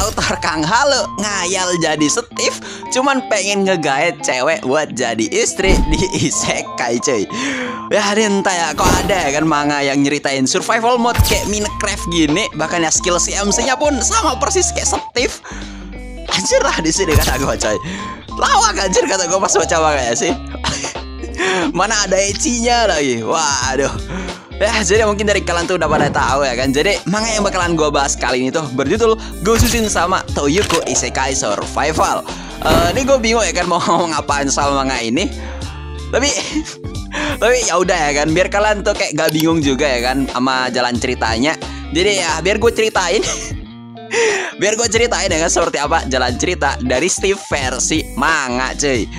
autor Kang Halo ngayal jadi Steve, cuman pengen ngegaet cewek buat jadi istri di isekai cuy. Ya entah ya, kok ada ya kan manga yang nyeritain survival mode kayak Minecraft gini, bahkan ya skill si MC-nya pun sama persis kayak Steve. Anjir lah di sini kata gue coy. Lawak anjir kata gue pas baca manganya sih. Mana ada ecchinya lagi. Waduh. Ya jadi mungkin dari kalian tuh udah pada tahu ya kan. Jadi manga yang bakalan gue bahas kali ini tuh berjudul Goshujin sama Toyuko Isekai Survival. Ini gue bingung ya kan mau ngapain sama manga ini. Tapi ya udah ya kan, biar kalian tuh kayak gak bingung juga ya kan sama jalan ceritanya. Jadi ya biar gue ceritain biar gue ceritain ya kan seperti apa jalan cerita dari Steve versi manga cuy.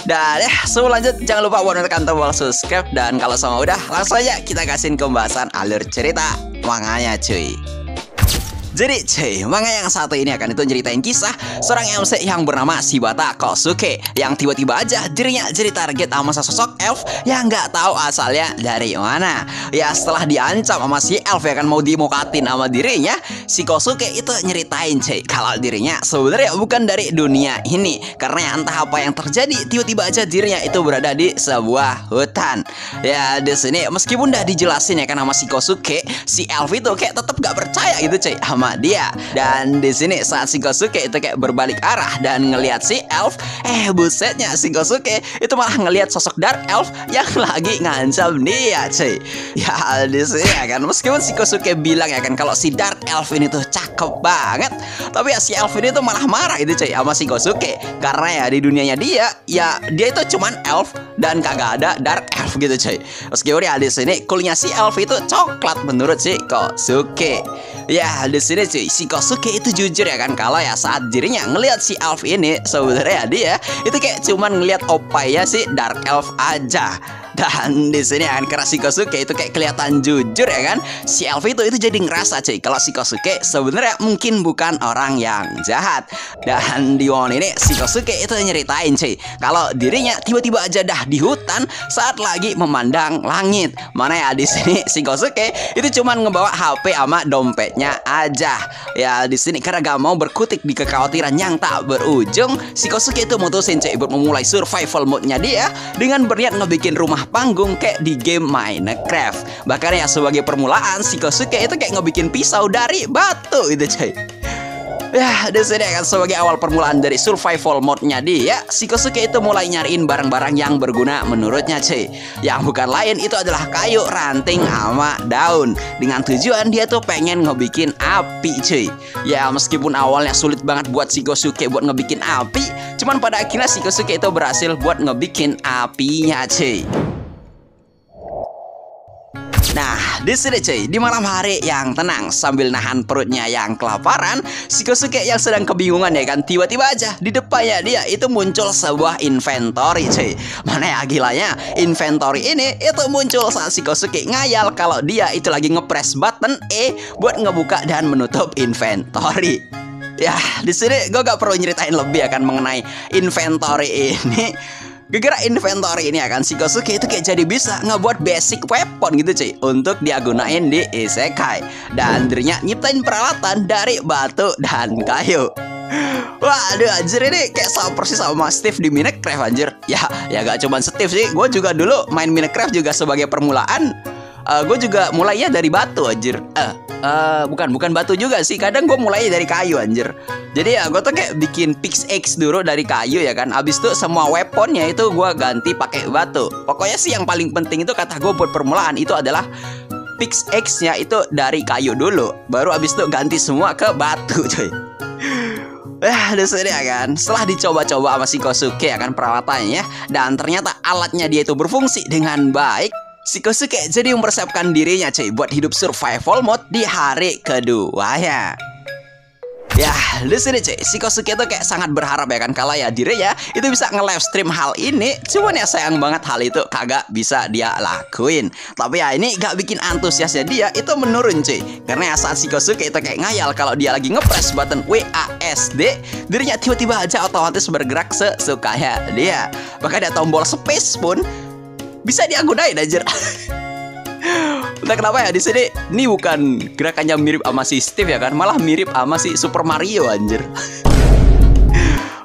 Dan ya sebelum lanjut jangan lupa buat menekan tombol subscribe. Dan kalau semua udah, langsung aja kita kasihin pembahasan alur cerita manganya cuy. Jadi cuy, manga yang satu ini akan itu ceritain kisah seorang MC yang bernama Shibata Kosuke, yang tiba-tiba aja dirinya jadi target sama sosok elf yang nggak tahu asalnya dari mana. Ya setelah diancam sama si elf ya kan mau dimokatin sama dirinya, si Kosuke itu nyeritain cuy kalau dirinya sebenarnya bukan dari dunia ini. Karena entah apa yang terjadi, tiba-tiba aja dirinya itu berada di sebuah hutan. Ya di sini meskipun udah dijelasin ya kan sama si Kosuke, si elf itu kayak tetap gak percaya gitu cuy sama dia. Dan di sini saat si Kosuke itu kayak berbalik arah dan ngelihat si elf, busetnya si Kosuke itu malah ngelihat sosok dark elf yang lagi ngancam dia cuy. Ya di sini ya kan meskipun si Kosuke bilang ya kan kalau si dark elf ini tuh cakep banget, tapi ya si elf ini tuh malah marah itu cuy sama si Kosuke. Karena ya di dunianya dia itu cuman elf dan kagak ada dark elf gitu cuy. Meskipun ya di sini kulitnya si elf itu coklat menurut si Kosuke. Ya di sini cuy, si Kosuke itu jujur ya kan kalau ya saat dirinya ngelihat si elf ini sebenarnya dia itu kayak cuman ngelihat opaya si dark elf aja. Dan di sini kan karena si Kosuke itu kayak kelihatan jujur ya kan, si elf itu jadi ngerasa cuy kalau si Kosuke sebenarnya mungkin bukan orang yang jahat. Dan di momen ini si Kosuke itu nyeritain cuy kalau dirinya tiba-tiba aja dah di hutan saat lagi memandang langit. Mana ya di sini si Kosuke itu cuman ngebawa HP sama dompetnya aja. Ya di sini karena gak mau berkutik di kekhawatiran yang tak berujung, si Kosuke itu mutusin cuy buat memulai survival mode-nya dia dengan berniat ngebikin rumah panggung kayak di game Minecraft. Bahkan ya sebagai permulaan si Kosuke itu kayak ngebikin pisau dari batu itu cuy. Ya di sini kan sebagai awal permulaan dari survival mode-nya dia, si Kosuke itu mulai nyariin barang-barang yang berguna menurutnya cuy. Yang bukan lain itu adalah kayu, ranting, sama daun. Dengan tujuan dia tuh pengen ngebikin api cuy. Ya meskipun awalnya sulit banget buat si Kosuke buat ngebikin api, cuman pada akhirnya si Kosuke itu berhasil buat ngebikin apinya cuy. Nah, di sini cuy, di malam hari yang tenang sambil nahan perutnya yang kelaparan, si Kosuke yang sedang kebingungan ya kan, tiba-tiba aja di depannya dia itu muncul sebuah inventory cuy. Mana ya gilanya, inventory ini itu muncul saat si Kosuke ngayal kalau dia itu lagi ngepress button E buat ngebuka dan menutup inventory. Ya, di sini gue gak perlu nyeritain lebih ya kan mengenai inventory ini. Gara-gara inventory ini akan si Kosuke itu kayak jadi bisa ngebuat basic weapon gitu cuy untuk dia gunain di isekai. Dan dirinya nyiptain peralatan dari batu dan kayu. Waduh anjir ini kayak sama persis sama Steve di Minecraft anjir. Ya gak cuman Steve sih, gue juga dulu main Minecraft juga sebagai permulaan. Gue juga mulainya dari batu anjir. Bukan batu juga sih. Kadang gue mulainya dari kayu anjir. Jadi ya gue tuh kayak bikin pickaxe dulu dari kayu ya kan. Abis itu semua weaponnya itu gue ganti pakai batu. Pokoknya sih yang paling penting itu kata gue buat permulaan itu adalah pickaxe-nya itu dari kayu dulu. Baru abis itu ganti semua ke batu cuy. Di sini ya kan, setelah dicoba-coba sama si Kosuke ya kan peralatannya, dan ternyata alatnya dia itu berfungsi dengan baik, si Kosuke jadi mempersiapkan dirinya cuy buat hidup survival mode di hari keduanya. Ya, di sini cuy, si Kosuke itu kayak sangat berharap ya kan kalau ya dirinya itu bisa nge-live stream hal ini. Cuman ya sayang banget hal itu kagak bisa dia lakuin. Tapi ya ini gak bikin antusiasnya dia itu menurun cuy. Karena ya saat si Kosuke itu kayak ngayal kalau dia lagi nge-press button WASD, dirinya tiba-tiba aja otomatis bergerak sesukanya dia. Bahkan ada tombol space pun bisa dia gunain aja. Entah kenapa ya di sini ini bukan gerakannya mirip sama si Steve ya kan, malah mirip sama si Super Mario anjir.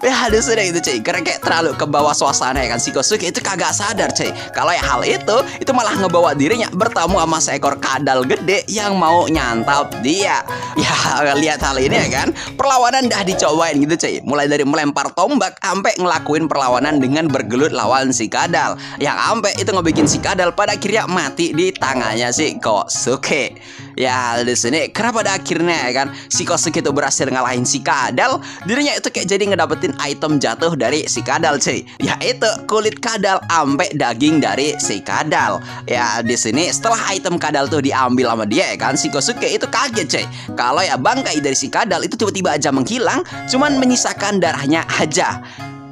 Ya di sini itu cuy, karena kayak terlalu ke bawah suasana ya kan, si Kosuke itu kagak sadar cuy kalau ya hal itu malah ngebawa dirinya bertemu sama seekor kadal gede yang mau nyantap dia. Ya lihat hal ini ya kan, perlawanan dah dicobain gitu cuy, mulai dari melempar tombak sampai ngelakuin perlawanan dengan bergelut lawan si kadal, yang sampai itu ngebikin si kadal pada akhirnya mati di tangannya si Kosuke. Ya di sini karena pada akhirnya ya kan si Kosuke itu berhasil ngalahin si kadal, dirinya itu kayak jadi ngedapetin item jatuh dari si kadal cuy, yaitu kulit kadal ampe daging dari si kadal. Ya di sini setelah item kadal tuh diambil sama dia ya kan, si Kosuke itu kaget cuy kalau ya bangkai dari si kadal itu tiba-tiba aja menghilang, cuman menyisakan darahnya aja.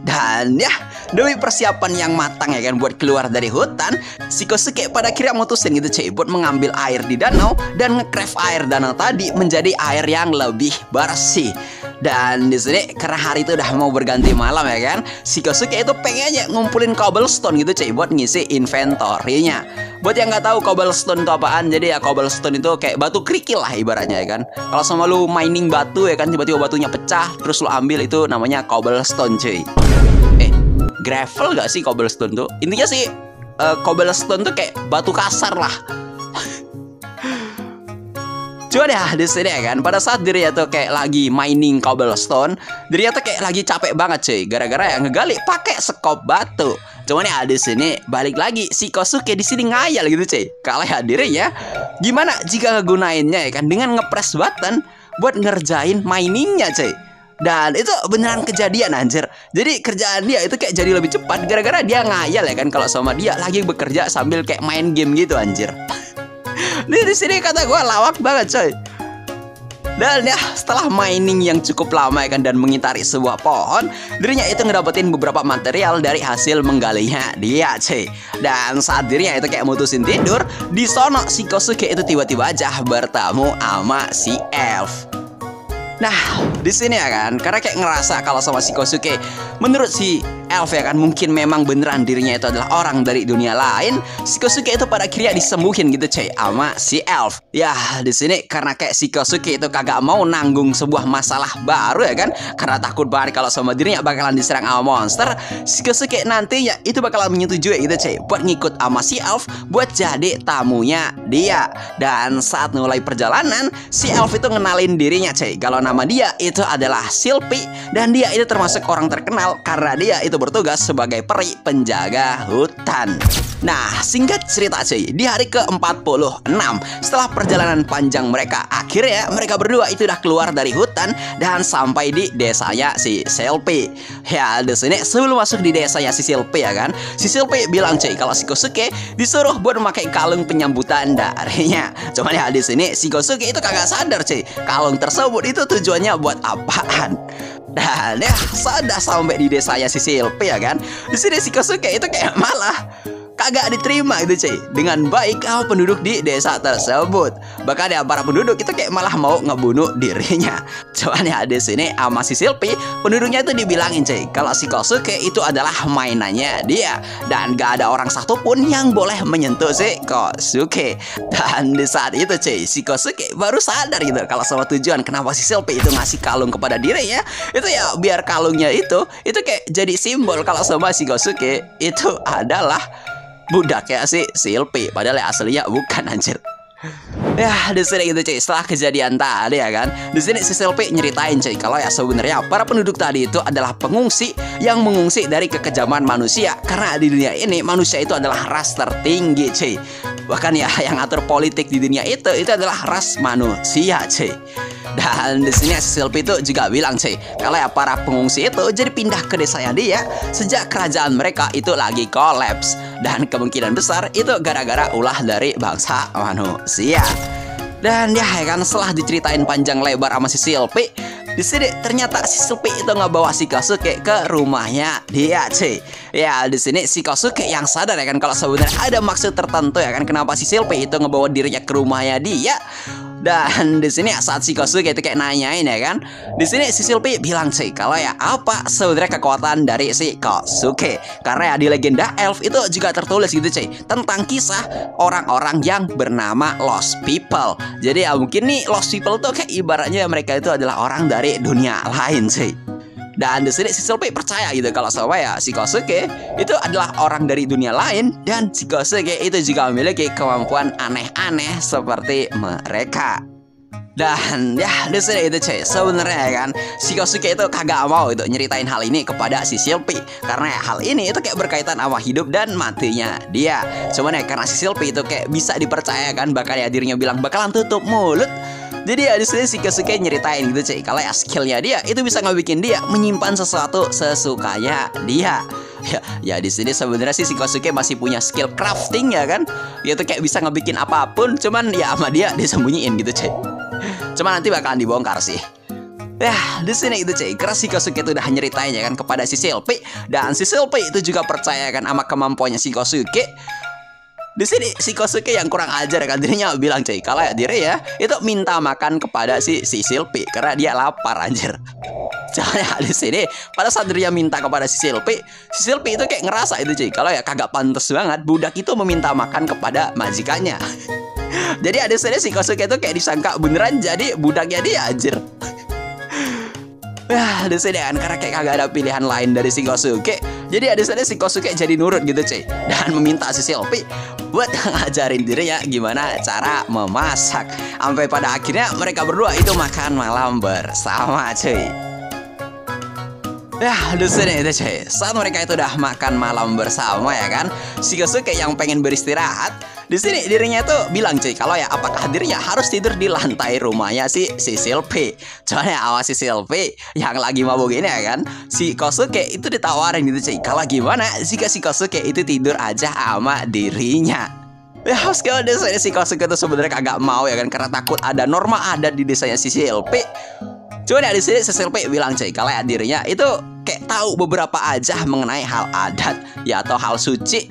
Dan ya demi persiapan yang matang ya kan buat keluar dari hutan, si Kosuke pada akhirnya mutusin gitu cuy buat mengambil air di danau dan nge-craft air danau tadi menjadi air yang lebih bersih. Dan di sini karena hari itu udah mau berganti malam ya kan, si Kosuke itu pengennya ngumpulin cobblestone gitu cuy buat ngisi inventory-nya. Buat yang nggak tahu cobblestone itu apaan, jadi ya cobblestone itu kayak batu kerikil lah ibaratnya ya kan. Kalau sama lu mining batu ya kan, tiba-tiba batunya pecah terus lu ambil, itu namanya cobblestone cuy. Gravel gak sih cobblestone tuh? Intinya sih cobblestone tuh kayak batu kasar lah. Cuman ya di sini ya kan, pada saat dirinya tuh kayak lagi mining cobblestone, dirinya tuh kayak lagi capek banget cuy, gara-gara ya ngegali pakai sekop batu. Cuman ya di sini balik lagi si Kosuke di sini ngayal gitu cuy. Kalau ya dirinya gimana jika ngegunainnya ya kan dengan ngepres button buat ngerjain miningnya cuy. Dan itu beneran kejadian anjir. Jadi kerjaan dia itu kayak jadi lebih cepat gara-gara dia ngayal ya kan kalau sama dia lagi bekerja sambil kayak main game gitu anjir. Nih di sini kata gue lawak banget coy. Dan ya setelah mining yang cukup lama ya kan dan mengitari sebuah pohon, dirinya itu ngedapetin beberapa material dari hasil menggalinya dia cuy. Dan saat dirinya itu kayak mutusin tidur, di sono si Kosuke itu tiba-tiba aja bertemu sama si Elf. Nah, di sini ya kan, karena kayak ngerasa kalau sama si Kosuke, menurut si Elf ya kan, mungkin memang beneran dirinya itu adalah orang dari dunia lain. Si Kosuke itu pada akhirnya disembuhin gitu cuy sama si Elf. Ya, di sini karena kayak si Kosuke itu kagak mau nanggung sebuah masalah baru ya kan, karena takut banget kalau sama dirinya bakalan diserang sama monster. Si Kosuke nantinya itu bakalan menyetujui gitu cuy buat ngikut sama si Elf buat jadi tamunya dia. Dan saat mulai perjalanan, si Elf itu ngenalin dirinya cuy kalau nama dia itu adalah Silpy, dan dia itu termasuk orang terkenal karena dia itu bertugas sebagai peri penjaga hutan. Nah, singkat cerita cuy, di hari ke-46 setelah perjalanan panjang mereka, akhirnya mereka berdua itu udah keluar dari hutan dan sampai di desanya si Silpy. Ya, di sini sebelum masuk di desanya si Silpy ya kan, si Silpy bilang cuy kalau si Kosuke disuruh buat memakai kalung penyambutan darinya. Cuman ya di sini si Kosuke itu kagak sadar cuy kalung tersebut itu tujuannya buat apaan. Dan ya sudah sampai di desanya si Silpy ya kan, di sini si Kosuke itu kayak malah kagak diterima gitu cuy dengan baik sama penduduk di desa tersebut. Bahkan ya para penduduk itu kayak malah mau ngebunuh dirinya. Cuman ya di sini sama si Silpy, penduduknya itu dibilangin cuy kalau si Kosuke itu adalah mainannya dia dan gak ada orang satupun yang boleh menyentuh si Kosuke. Dan di saat itu cuy, si Kosuke baru sadar gitu kalau sama tujuan kenapa si Silpy itu ngasih kalung kepada dirinya itu ya biar kalungnya itu kayak jadi simbol kalau sama si Kosuke itu adalah budaknya si Silpy, padahal ya aslinya bukan anjir. Ya di sini gitu cuy, setelah kejadian tadi ya kan, di sini si Silpy nyeritain cuy kalau ya sebenarnya para penduduk tadi itu adalah pengungsi yang mengungsi dari kekejaman manusia, karena di dunia ini manusia itu adalah ras tertinggi cuy. Bahkan ya yang atur politik di dunia itu adalah ras manusia cuy. Dan di sini si Silpy itu juga bilang cuy kalau ya para pengungsi itu jadi pindah ke desanya dia sejak kerajaan mereka itu lagi kolaps, dan kemungkinan besar itu gara-gara ulah dari bangsa manusia. Dan ya kan setelah diceritain panjang lebar sama si Silpy, di sini ternyata si Silpy itu ngebawa si Kosuke ke rumahnya dia cuy. Ya di sini si Kosuke yang sadar ya kan kalau sebenarnya ada maksud tertentu ya kan kenapa si Silpy itu ngebawa dirinya ke rumahnya dia. Dan di sini saat si Kosuke itu kayak nanyain ya kan, di sini si Silpi bilang sih kalau ya apa sebenarnya kekuatan dari si Kosuke. Karena ya di legenda Elf itu juga tertulis gitu cuy, tentang kisah orang-orang yang bernama Lost People. Jadi ya mungkin nih Lost People tuh kayak ibaratnya mereka itu adalah orang dari dunia lain sih. Dan di sini si Silpi percaya gitu kalau sama ya si Kosuke itu adalah orang dari dunia lain, dan si Kosuke itu juga memiliki kemampuan aneh-aneh seperti mereka. Dan ya di sini itu cuy, sebenarnya kan si Kosuke itu kagak mau itu nyeritain hal ini kepada si Silpi, karena ya, hal ini itu kayak berkaitan sama hidup dan matinya dia. Cuman ya karena si Silpi itu kayak bisa dipercayakan, bahkan ya dirinya bilang bakalan tutup mulut. Jadi ya di sini si Kosuke nyeritain gitu cuy, kalau ya skillnya dia itu bisa ngebikin dia menyimpan sesuatu sesukanya dia. Ya di sini sebenarnya sih si Kosuke masih punya skill crafting ya kan. Dia tuh kayak bisa ngebikin apapun, cuman ya sama dia disembunyiin gitu cuy. Cuman nanti bakalan dibongkar sih. Ya di sini itu cuy, karena si Kosuke itu udah nyeritain ya kan kepada si Silpi, dan si Silpi itu juga percaya kan sama kemampuannya si Kosuke. Di sini si Kosuke yang kurang ajar kan, dirinya bilang cuy kalau ya diri ya itu minta makan kepada si Silpi karena dia lapar anjir. Soalnya di sini pada saat dirinya minta kepada si Silpi itu kayak ngerasa itu cuy kalau ya kagak pantas banget budak itu meminta makan kepada majikannya. Jadi ada sini si Kosuke itu kayak disangka beneran jadi budaknya dia anjir. Wah, di sini kan karena kayak kagak ada pilihan lain dari si Kosuke. Jadi ada sini si Kosuke jadi nurut gitu cuy, dan meminta si Silpi buat ngajarin dirinya gimana cara memasak. Sampai pada akhirnya mereka berdua itu makan malam bersama cuy. Ya, di sini itu cuy, saat mereka itu udah makan malam bersama ya kan, si Kosuke yang pengen beristirahat, di sini dirinya tuh bilang cuy kalau ya apakah dirinya harus tidur di lantai rumahnya si Silpi. Soalnya awas si Silpi yang lagi mabuk ini ya kan, si Kosuke itu ditawarin gitu cuy kalau gimana jika si Kosuke itu tidur aja sama dirinya. Ya kalau desanya si Kosuke itu sebenarnya kagak mau ya kan, karena takut ada norma adat di desanya si Silpi. Cuman ya di sini si Silpi bilang cuy kalau ya dirinya itu kayak tahu beberapa aja mengenai hal adat ya atau hal suci.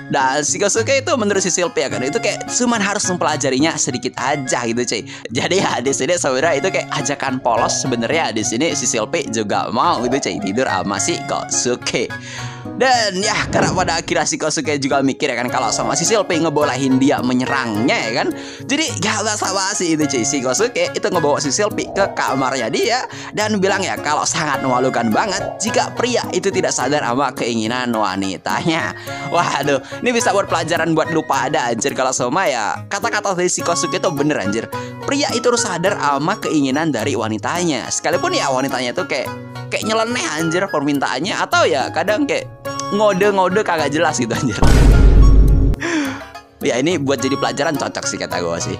Dan si Kosuke itu menurut si Silpi ya kan itu kayak cuman harus mempelajarinya sedikit aja gitu cuy. Jadi ya di sini sebenarnya itu kayak ajakan polos, sebenarnya di sini si Silpi juga mau gitu cuy tidur sama si Kosuke. Dan ya karena pada akhirnya si Kosuke juga mikir ya kan kalau sama si Silpi ngebolehin dia menyerangnya ya kan. Jadi gak basa-basi itu cuy, si Kosuke itu ngebawa si Silpi ke kamarnya dia dan bilang ya kalau sangat memalukan banget jika pria itu tidak sadar sama keinginan wanitanya. Waduh, ini bisa buat pelajaran buat lupa ada anjir kalau sama ya kata-kata dari si Kosuke itu bener anjir. Pria itu harus sadar sama keinginan dari wanitanya, sekalipun ya wanitanya itu kayak nyeleneh anjir permintaannya, atau ya kadang kayak ngode-ngode kagak jelas gitu anjir. Ya ini buat jadi pelajaran cocok sih kata gue sih.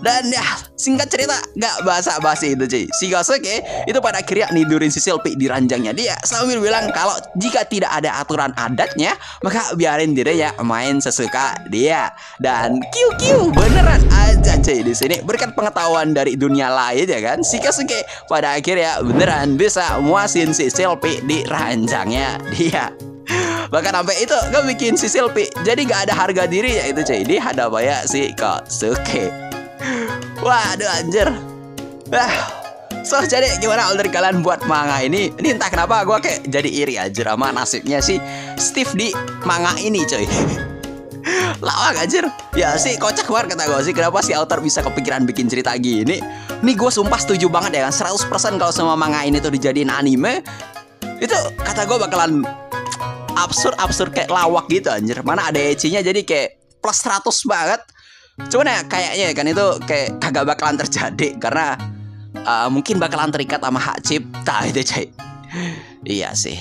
Dan ya singkat cerita gak basa-basi itu cuy, si Kosuke itu pada akhirnya nidurin si Silpi di ranjangnya dia sambil bilang kalau jika tidak ada aturan adatnya maka biarin dirinya main sesuka dia. Dan kiu beneran aja cuy, di sini berkat pengetahuan dari dunia lain ya kan, si Kosuke pada akhirnya beneran bisa muasin si Silpi di ranjangnya dia. Bahkan sampai itu gak bikin si Silpi jadi gak ada harga diri ya itu cuy di hadapannya si Kosuke. Waduh anjir. So jadi gimana dari kalian buat manga ini? Ini entah kenapa gue kayak jadi iri aja sama nasibnya si Steve di manga ini coy. Lawak anjir. Ya sih kocak banget kata gue sih, kenapa si author bisa kepikiran bikin cerita gini. Nih gue sumpah setuju banget ya kan 100% kalau semua manga ini tuh dijadiin anime, itu kata gue bakalan absurd kayak lawak gitu anjir. Mana ada ecchinya jadi kayak plus 100 banget. Cuman ya kayaknya kan itu kayak kagak bakalan terjadi karena mungkin bakalan terikat sama hak cipta itu cuy. Iya sih.